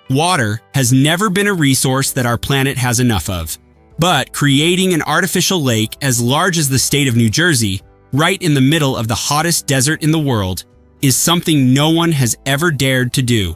Water has never been a resource that our planet has enough of. But creating an artificial lake as large as the state of New Jersey, right in the middle of the hottest desert in the world, is something no one has ever dared to do.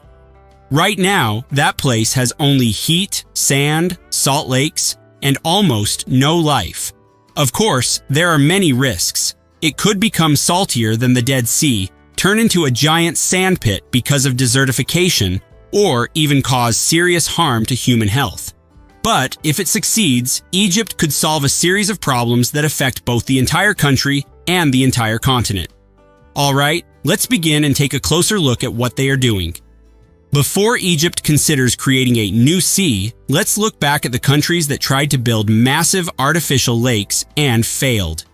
Right now, that place has only heat, sand, salt lakes, and almost no life. Of course, there are many risks. It could become saltier than the Dead Sea, turn into a giant sand pit because of desertification, or even cause serious harm to human health. But if it succeeds, Egypt could solve a series of problems that affect both the entire country and the entire continent. All right, let's begin and take a closer look at what they are doing. Before Egypt considers creating a new sea, let's look back at the countries that tried to build massive artificial lakes and failed.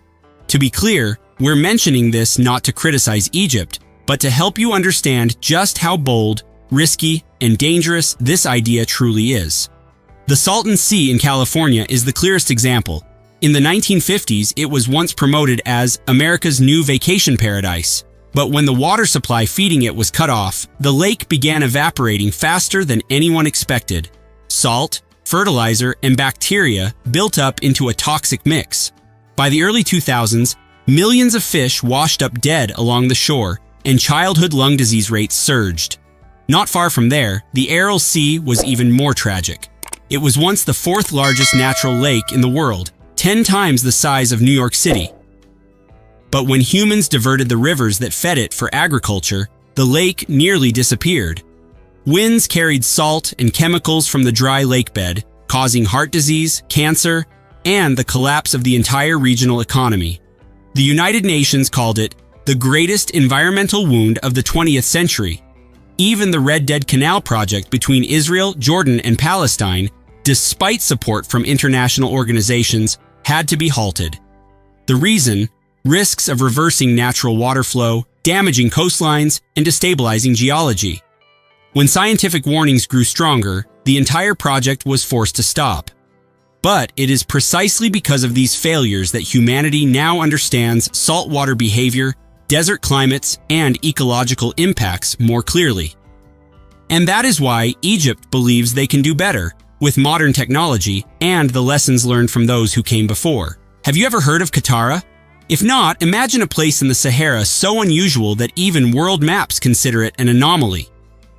To be clear, we're mentioning this not to criticize Egypt, but to help you understand just how bold, risky, and dangerous this idea truly is. The Salton Sea in California is the clearest example. In the 1950s, it was once promoted as America's new vacation paradise. But when the water supply feeding it was cut off, the lake began evaporating faster than anyone expected. Salt, fertilizer, and bacteria built up into a toxic mix. By the early 2000s, millions of fish washed up dead along the shore, and childhood lung disease rates surged. Not far from there, the Aral Sea was even more tragic. It was once the fourth largest natural lake in the world, 10 times the size of New York City. But when humans diverted the rivers that fed it for agriculture, the lake nearly disappeared. Winds carried salt and chemicals from the dry lake bed, causing heart disease, cancer, and the collapse of the entire regional economy. The United Nations called it the greatest environmental wound of the 20th century. Even the Red Dead Canal project between Israel, Jordan, and Palestine, despite support from international organizations, had to be halted. The reason? Risks of reversing natural water flow, damaging coastlines, and destabilizing geology. When scientific warnings grew stronger, the entire project was forced to stop. But it is precisely because of these failures that humanity now understands saltwater behavior, desert climates, and ecological impacts more clearly. And that is why Egypt believes they can do better, with modern technology and the lessons learned from those who came before. Have you ever heard of Qattara? If not, imagine a place in the Sahara so unusual that even world maps consider it an anomaly.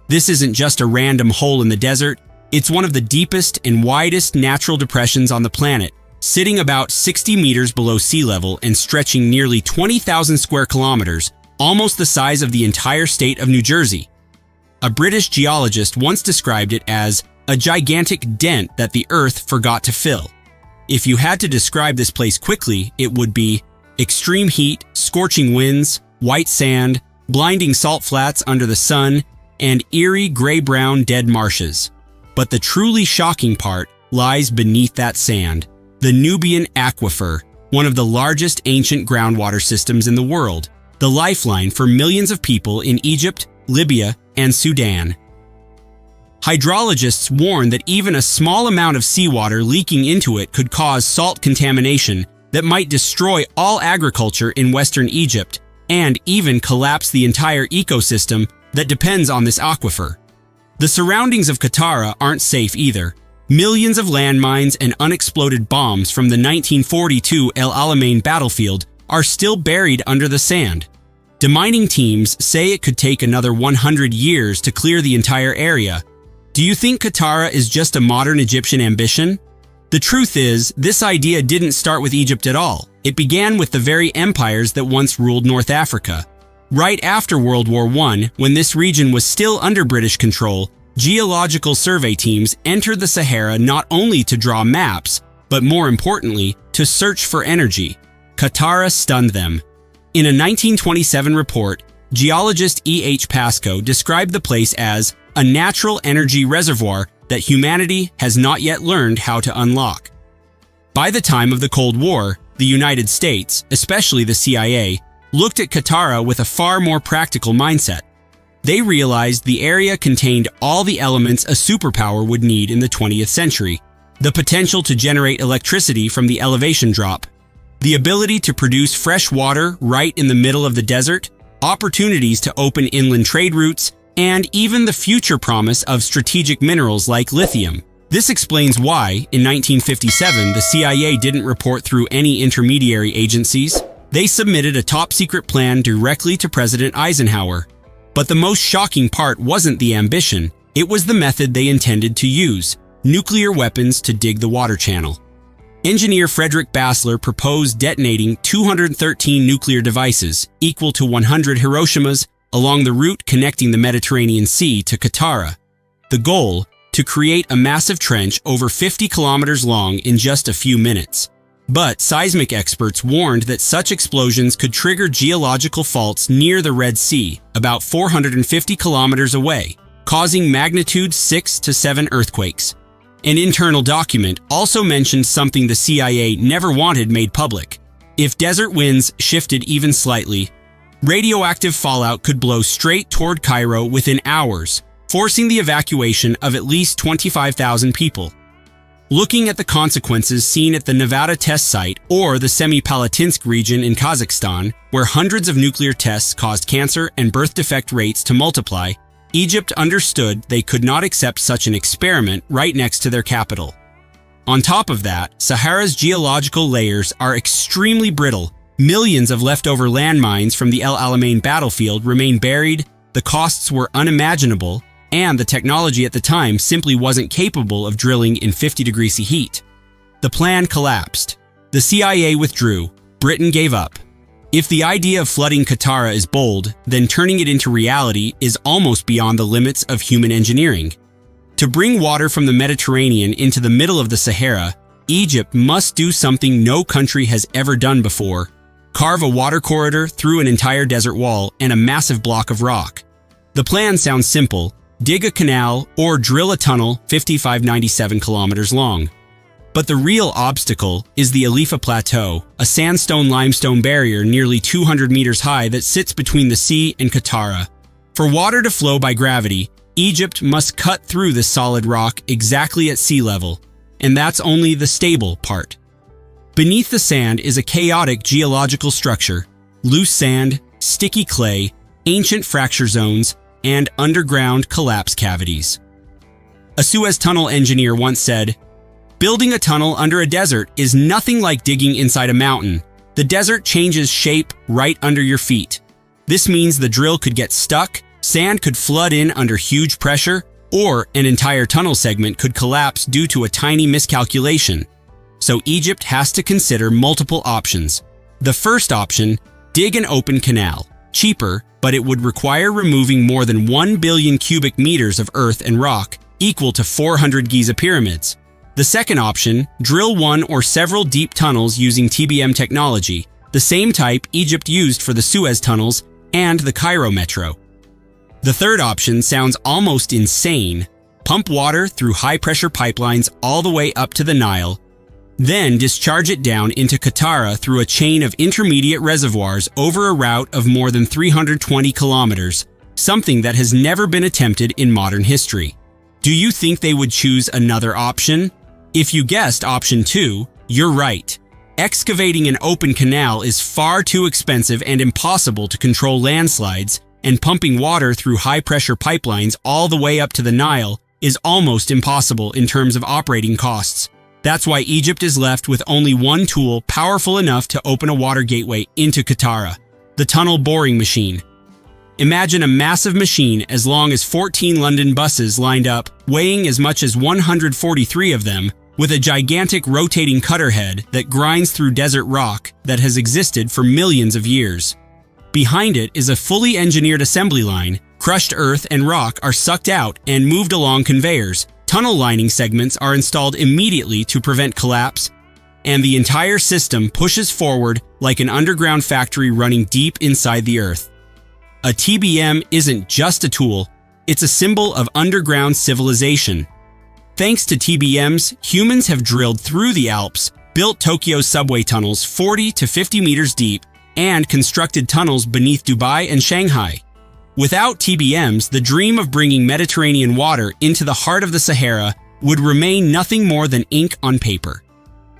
This isn't just a random hole in the desert, it's one of the deepest and widest natural depressions on the planet, sitting about 60 meters below sea level and stretching nearly 20,000 square kilometers, almost the size of the entire state of New Jersey. A British geologist once described it as a gigantic dent that the Earth forgot to fill. If you had to describe this place quickly, it would be extreme heat, scorching winds, white sand, blinding salt flats under the sun, and eerie gray-brown dead marshes. But the truly shocking part lies beneath that sand. The Nubian Aquifer, one of the largest ancient groundwater systems in the world, the lifeline for millions of people in Egypt, Libya, and Sudan. Hydrologists warn that even a small amount of seawater leaking into it could cause salt contamination that might destroy all agriculture in western Egypt and even collapse the entire ecosystem that depends on this aquifer. The surroundings of Qattara aren't safe either. Millions of landmines and unexploded bombs from the 1942 El Alamein battlefield are still buried under the sand. Demining teams say it could take another 100 years to clear the entire area. Do you think Qattara is just a modern Egyptian ambition? The truth is, this idea didn't start with Egypt at all. It began with the very empires that once ruled North Africa. Right after World War I, when this region was still under British control, geological survey teams entered the Sahara not only to draw maps, but more importantly, to search for energy. Qattara stunned them. In a 1927 report, geologist E.H. Pascoe described the place as a natural energy reservoir that humanity has not yet learned how to unlock. By the time of the Cold War, the United States, especially the CIA, looked at Qattara with a far more practical mindset. They realized the area contained all the elements a superpower would need in the 20th century: the potential to generate electricity from the elevation drop, the ability to produce fresh water right in the middle of the desert, opportunities to open inland trade routes, and even the future promise of strategic minerals like lithium. This explains why, in 1957, the CIA didn't report through any intermediary agencies. They submitted a top-secret plan directly to President Eisenhower. But the most shocking part wasn't the ambition, it was the method they intended to use: nuclear weapons to dig the water channel. Engineer Frederick Bassler proposed detonating 213 nuclear devices, equal to 100 Hiroshimas, along the route connecting the Mediterranean Sea to Qattara. The goal: to create a massive trench over 50 kilometers long in just a few minutes. But seismic experts warned that such explosions could trigger geological faults near the Red Sea, about 450 kilometers away, causing magnitude 6 to 7 earthquakes. An internal document also mentioned something the CIA never wanted made public. If desert winds shifted even slightly, radioactive fallout could blow straight toward Cairo within hours, forcing the evacuation of at least 25,000 people. Looking at the consequences seen at the Nevada test site or the Semipalatinsk region in Kazakhstan, where hundreds of nuclear tests caused cancer and birth defect rates to multiply, Egypt understood they could not accept such an experiment right next to their capital. On top of that, Sahara's geological layers are extremely brittle. Millions of leftover landmines from the El Alamein battlefield remain buried, the costs were unimaginable, and the technology at the time simply wasn't capable of drilling in 50-degree heat. The plan collapsed. The CIA withdrew. Britain gave up. If the idea of flooding Qattara is bold, then turning it into reality is almost beyond the limits of human engineering. To bring water from the Mediterranean into the middle of the Sahara, Egypt must do something no country has ever done before: carve a water corridor through an entire desert wall and a massive block of rock. The plan sounds simple: dig a canal or drill a tunnel 5,597 kilometers long. But the real obstacle is the Alifa Plateau, a sandstone-limestone barrier nearly 200 meters high that sits between the sea and Qattara. For water to flow by gravity, Egypt must cut through the solid rock exactly at sea level, and that's only the stable part. Beneath the sand is a chaotic geological structure: loose sand, sticky clay, ancient fracture zones, and underground collapse cavities. A Suez Tunnel engineer once said, "Building a tunnel under a desert is nothing like digging inside a mountain. The desert changes shape right under your feet. This means the drill could get stuck, sand could flood in under huge pressure, or an entire tunnel segment could collapse due to a tiny miscalculation." So Egypt has to consider multiple options. The first option: dig an open canal. Cheaper, but it would require removing more than 1 billion cubic meters of earth and rock, equal to 400 Giza pyramids. The second option: drill one or several deep tunnels using TBM technology, the same type Egypt used for the Suez tunnels and the Cairo metro. The third option sounds almost insane: pump water through high-pressure pipelines all the way up to the Nile, then discharge it down into Qattara through a chain of intermediate reservoirs over a route of more than 320 kilometers, something that has never been attempted in modern history. Do you think they would choose another option? If you guessed option 2, you're right. Excavating an open canal is far too expensive and impossible to control landslides, and pumping water through high-pressure pipelines all the way up to the Nile is almost impossible in terms of operating costs. That's why Egypt is left with only one tool powerful enough to open a water gateway into Qattara: the tunnel boring machine. Imagine a massive machine as long as 14 London buses lined up, weighing as much as 143 of them, with a gigantic rotating cutter head that grinds through desert rock that has existed for millions of years. Behind it is a fully engineered assembly line. Crushed earth and rock are sucked out and moved along conveyors. Tunnel lining segments are installed immediately to prevent collapse, and the entire system pushes forward like an underground factory running deep inside the earth. A TBM isn't just a tool, it's a symbol of underground civilization. Thanks to TBMs, humans have drilled through the Alps, built Tokyo's subway tunnels 40 to 50 meters deep, and constructed tunnels beneath Dubai and Shanghai. Without TBMs, the dream of bringing Mediterranean water into the heart of the Sahara would remain nothing more than ink on paper.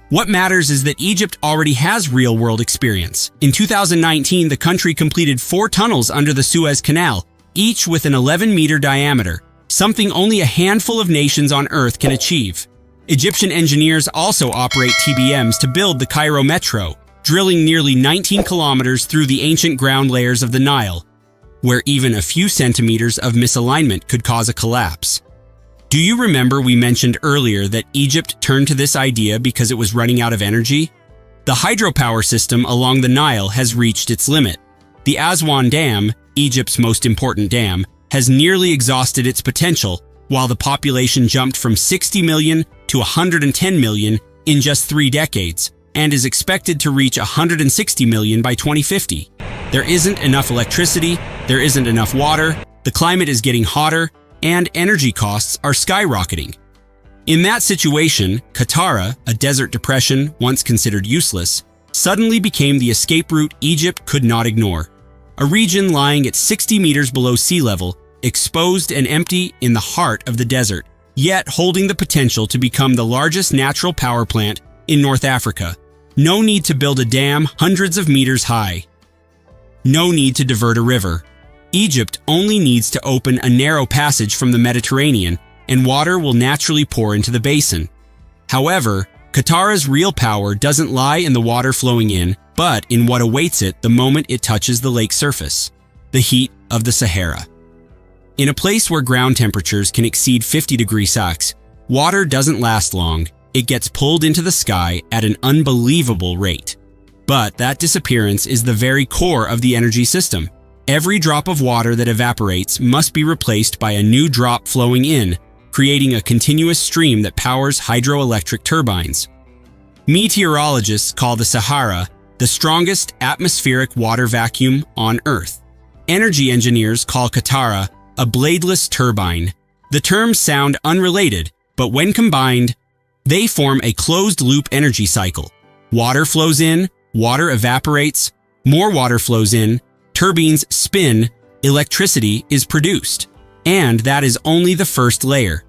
What matters is that Egypt already has real-world experience. In 2019, the country completed 4 tunnels under the Suez Canal, each with an 11-meter diameter, something only a handful of nations on Earth can achieve. Egyptian engineers also operate TBMs to build the Cairo Metro, drilling nearly 19 kilometers through the ancient ground layers of the Nile, where even a few centimeters of misalignment could cause a collapse. Do you remember we mentioned earlier that Egypt turned to this idea because it was running out of energy? The hydropower system along the Nile has reached its limit. The Aswan Dam, Egypt's most important dam, has nearly exhausted its potential, while the population jumped from 60 million to 110 million in just 3 decades, and is expected to reach 160 million by 2050. There isn't enough electricity, there isn't enough water, the climate is getting hotter, and energy costs are skyrocketing. In that situation, Qattara, a desert depression once considered useless, suddenly became the escape route Egypt could not ignore. A region lying at 60 meters below sea level, exposed and empty in the heart of the desert, yet holding the potential to become the largest natural power plant in North Africa. No need to build a dam hundreds of meters high. No need to divert a river. Egypt only needs to open a narrow passage from the Mediterranean, and water will naturally pour into the basin. However, Qattara's real power doesn't lie in the water flowing in, but in what awaits it the moment it touches the lake surface: the heat of the Sahara. In a place where ground temperatures can exceed 50 degrees Celsius, water doesn't last long. It gets pulled into the sky at an unbelievable rate. But that disappearance is the very core of the energy system. Every drop of water that evaporates must be replaced by a new drop flowing in, creating a continuous stream that powers hydroelectric turbines. Meteorologists call the Sahara the strongest atmospheric water vacuum on Earth. Energy engineers call Qattara a bladeless turbine. The terms sound unrelated, but when combined, they form a closed-loop energy cycle. Water flows in, water evaporates, more water flows in, turbines spin, electricity is produced. And that is only the first layer.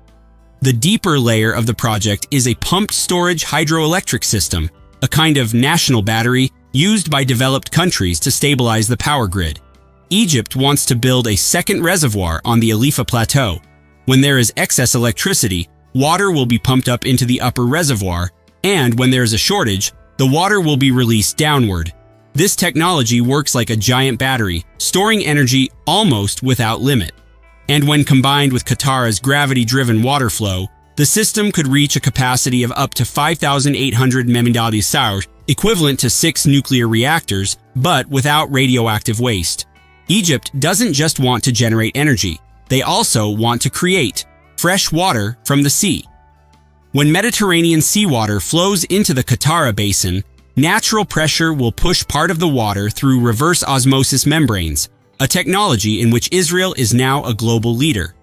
The deeper layer of the project is a pumped storage hydroelectric system, a kind of national battery used by developed countries to stabilize the power grid. Egypt wants to build a second reservoir on the Evaporation Plateau. When there is excess electricity, water will be pumped up into the upper reservoir, and when there is a shortage, the water will be released downward. This technology works like a giant battery, storing energy almost without limit. And when combined with Qattara's gravity-driven water flow, the system could reach a capacity of up to 5,800 MWh, equivalent to 6 nuclear reactors, but without radioactive waste. Egypt doesn't just want to generate energy, they also want to create fresh water from the sea. When Mediterranean seawater flows into the Qattara Basin, natural pressure will push part of the water through reverse osmosis membranes, a technology in which Israel is now a global leader.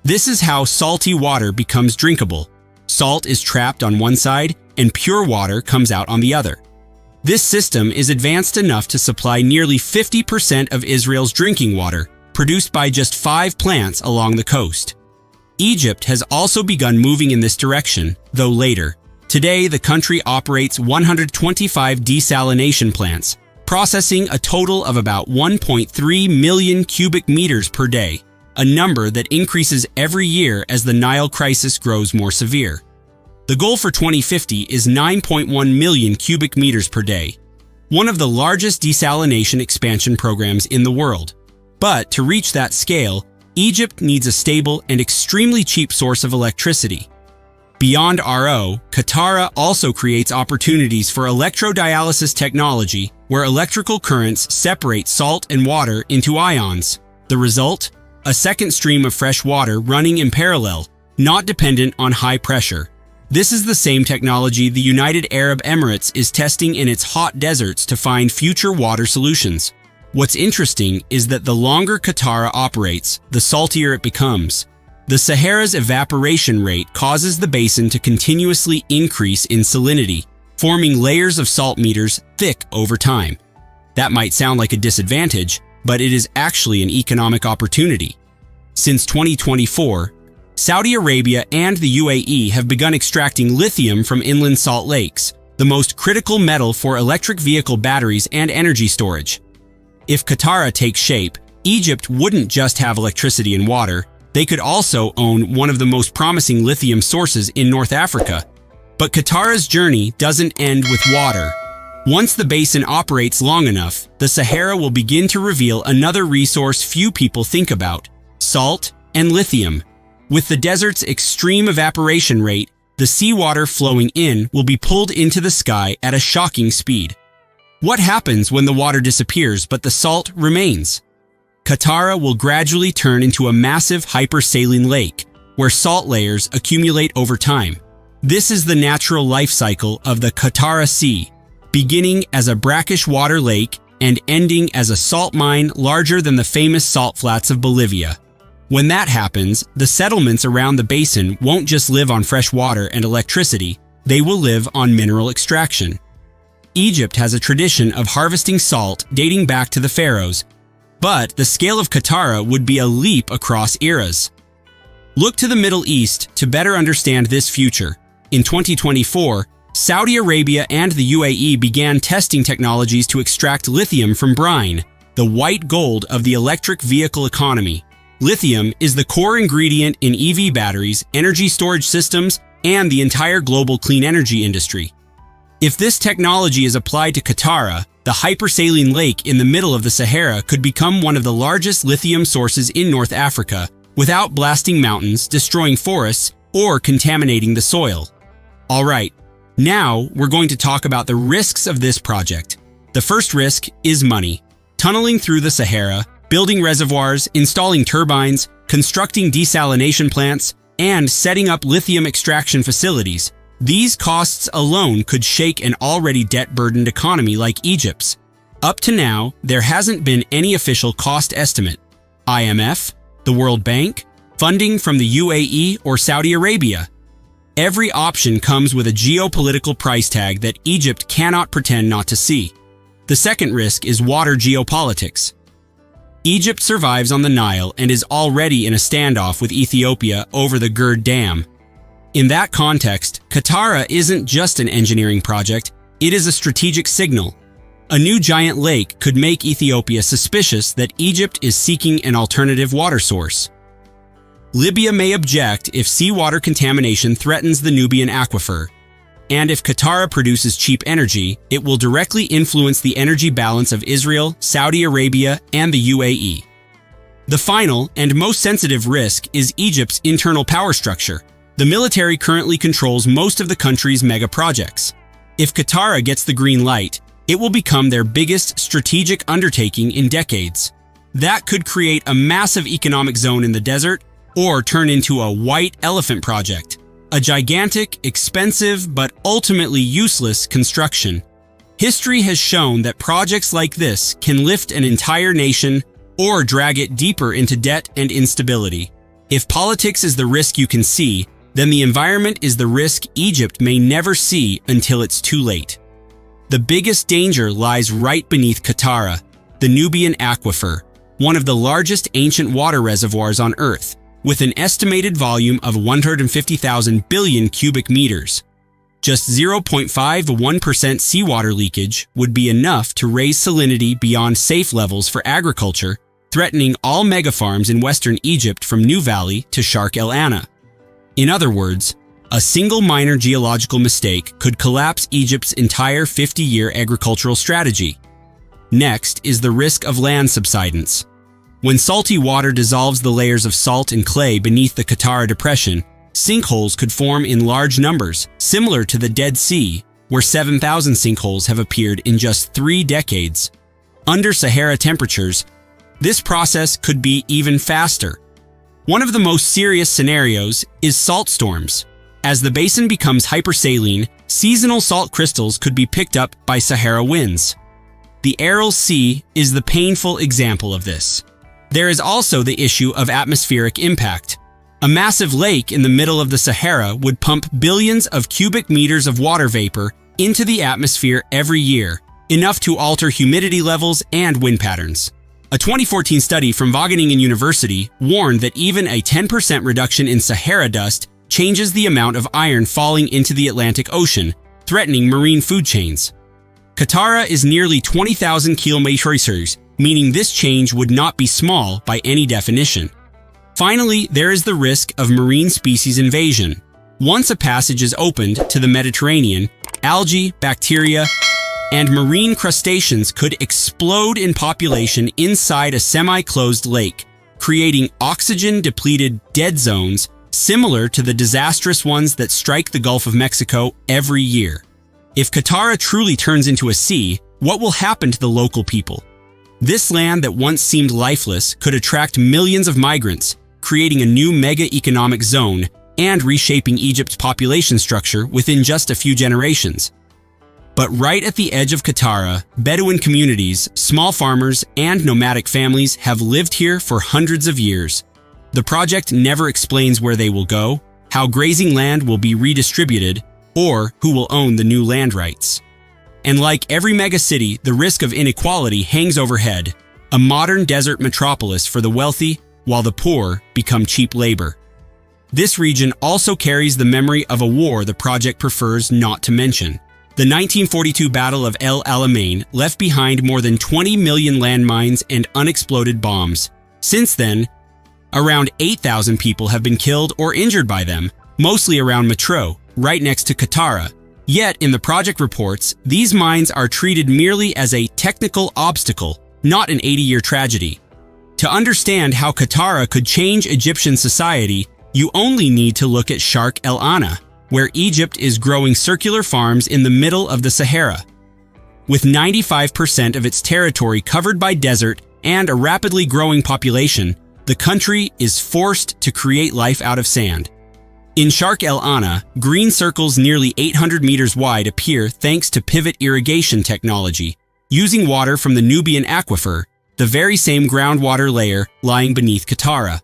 This is how salty water becomes drinkable. Salt is trapped on one side and pure water comes out on the other. This system is advanced enough to supply nearly 50% of Israel's drinking water, produced by just 5 plants along the coast. Egypt has also begun moving in this direction, though later. Today, the country operates 125 desalination plants, processing a total of about 1.3 million cubic meters per day, a number that increases every year as the Nile crisis grows more severe. The goal for 2050 is 9.1 million cubic meters per day, one of the largest desalination expansion programs in the world. But to reach that scale, Egypt needs a stable and extremely cheap source of electricity. Beyond RO, Qattara also creates opportunities for electrodialysis technology, where electrical currents separate salt and water into ions. The result? A second stream of fresh water running in parallel, not dependent on high pressure. This is the same technology the United Arab Emirates is testing in its hot deserts to find future water solutions. What's interesting is that the longer Qattara operates, the saltier it becomes. The Sahara's evaporation rate causes the basin to continuously increase in salinity, forming layers of salt meters thick over time. That might sound like a disadvantage, but it is actually an economic opportunity. Since 2024, Saudi Arabia and the UAE have begun extracting lithium from inland salt lakes, the most critical metal for electric vehicle batteries and energy storage. If Qattara takes shape, Egypt wouldn't just have electricity and water, they could also own one of the most promising lithium sources in North Africa. But Qattara's journey doesn't end with water. Once the basin operates long enough, the Sahara will begin to reveal another resource few people think about: salt and lithium. With the desert's extreme evaporation rate, the seawater flowing in will be pulled into the sky at a shocking speed. What happens when the water disappears but the salt remains? Qattara will gradually turn into a massive hypersaline lake, where salt layers accumulate over time. This is the natural life cycle of the Qattara Sea, beginning as a brackish water lake and ending as a salt mine larger than the famous salt flats of Bolivia. When that happens, the settlements around the basin won't just live on fresh water and electricity, they will live on mineral extraction. Egypt has a tradition of harvesting salt dating back to the pharaohs, but the scale of Qattara would be a leap across eras. Look to the Middle East to better understand this future. In 2024, Saudi Arabia and the UAE began testing technologies to extract lithium from brine, the white gold of the electric vehicle economy. Lithium is the core ingredient in EV batteries, energy storage systems, and the entire global clean energy industry. If this technology is applied to Qattara, the hypersaline lake in the middle of the Sahara could become one of the largest lithium sources in North Africa without blasting mountains, destroying forests, or contaminating the soil. Alright, now we're going to talk about the risks of this project. The first risk is money. Tunneling through the Sahara, building reservoirs, installing turbines, constructing desalination plants, and setting up lithium extraction facilities. These costs alone could shake an already debt-burdened economy like Egypt's. Up to now, there hasn't been any official cost estimate. IMF, the World Bank, funding from the UAE or Saudi Arabia. Every option comes with a geopolitical price tag that Egypt cannot pretend not to see. The second risk is water geopolitics. Egypt survives on the Nile and is already in a standoff with Ethiopia over the Gerd Dam. In that context, Qattara isn't just an engineering project, it is a strategic signal. A new giant lake could make Ethiopia suspicious that Egypt is seeking an alternative water source. Libya may object if seawater contamination threatens the Nubian aquifer. And if Qattara produces cheap energy, it will directly influence the energy balance of Israel, Saudi Arabia, and the UAE. The final and most sensitive risk is Egypt's internal power structure. The military currently controls most of the country's megaprojects. If Qattara gets the green light, it will become their biggest strategic undertaking in decades. That could create a massive economic zone in the desert or turn into a white elephant project, a gigantic, expensive, but ultimately useless construction. History has shown that projects like this can lift an entire nation or drag it deeper into debt and instability. If politics is the risk you can see, then the environment is the risk Egypt may never see until it's too late. The biggest danger lies right beneath Qattara, the Nubian aquifer, one of the largest ancient water reservoirs on Earth, with an estimated volume of 150,000 billion cubic meters. Just 0.51% seawater leakage would be enough to raise salinity beyond safe levels for agriculture, threatening all megafarms in western Egypt from New Valley to Sharq El Anna. In other words, a single minor geological mistake could collapse Egypt's entire 50-year agricultural strategy. Next is the risk of land subsidence. When salty water dissolves the layers of salt and clay beneath the Qattara Depression, sinkholes could form in large numbers, similar to the Dead Sea, where 7,000 sinkholes have appeared in just 3 decades. Under Sahara temperatures, this process could be even faster. One of the most serious scenarios is salt storms. As the basin becomes hypersaline, seasonal salt crystals could be picked up by Sahara winds. The Aral Sea is the painful example of this. There is also the issue of atmospheric impact. A massive lake in the middle of the Sahara would pump billions of cubic meters of water vapor into the atmosphere every year, enough to alter humidity levels and wind patterns. A 2014 study from Wageningen University warned that even a 10% reduction in Sahara dust changes the amount of iron falling into the Atlantic Ocean, threatening marine food chains. Qattara is nearly 20,000 kilometers, meaning this change would not be small by any definition. Finally, there is the risk of marine species invasion. Once a passage is opened to the Mediterranean, algae, bacteria, and marine crustaceans could explode in population inside a semi-closed lake, creating oxygen-depleted dead zones similar to the disastrous ones that strike the Gulf of Mexico every year. If Qattara truly turns into a sea, what will happen to the local people? This land that once seemed lifeless could attract millions of migrants, creating a new mega-economic zone and reshaping Egypt's population structure within just a few generations. But right at the edge of Qattara, Bedouin communities, small farmers, and nomadic families have lived here for hundreds of years. The project never explains where they will go, how grazing land will be redistributed, or who will own the new land rights. And like every megacity, the risk of inequality hangs overhead, a modern desert metropolis for the wealthy, while the poor become cheap labor. This region also carries the memory of a war the project prefers not to mention. The 1942 Battle of El Alamein left behind more than 20 million landmines and unexploded bombs. Since then, around 8,000 people have been killed or injured by them, mostly around Metro, right next to Qattara. Yet, in the project reports, these mines are treated merely as a technical obstacle, not an 80-year tragedy. To understand how Qattara could change Egyptian society, you only need to look at Sharq El Ana, where Egypt is growing circular farms in the middle of the Sahara. With 95% of its territory covered by desert and a rapidly growing population, the country is forced to create life out of sand. In Sharq El Ana, green circles nearly 800 meters wide appear thanks to pivot irrigation technology, using water from the Nubian aquifer, the very same groundwater layer lying beneath Qattara.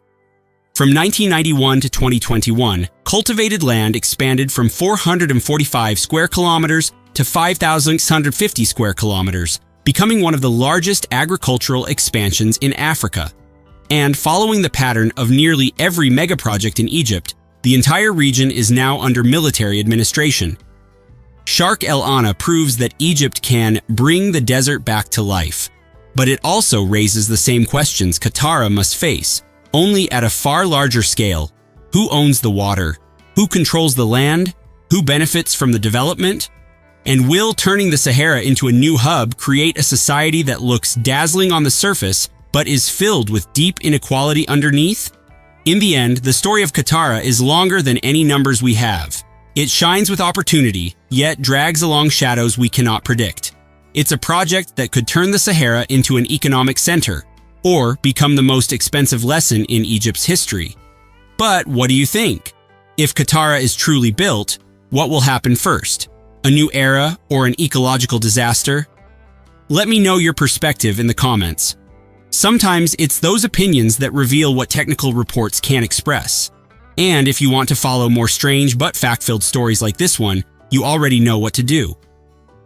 From 1991 to 2021, cultivated land expanded from 445 square kilometers to 5,650 square kilometers, becoming one of the largest agricultural expansions in Africa. And following the pattern of nearly every megaproject in Egypt, the entire region is now under military administration. Sharq El Ana proves that Egypt can bring the desert back to life. But it also raises the same questions Qattara must face, only at a far larger scale. Who owns the water? Who controls the land? Who benefits from the development? And will turning the Sahara into a new hub create a society that looks dazzling on the surface but is filled with deep inequality underneath? In the end, the story of Qattara is longer than any numbers we have. It shines with opportunity, yet drags along shadows we cannot predict. It's a project that could turn the Sahara into an economic center, or become the most expensive lesson in Egypt's history. But what do you think? If Qattara is truly built, what will happen first? A new era or an ecological disaster? Let me know your perspective in the comments. Sometimes it's those opinions that reveal what technical reports can't express. And if you want to follow more strange but fact-filled stories like this one, you already know what to do.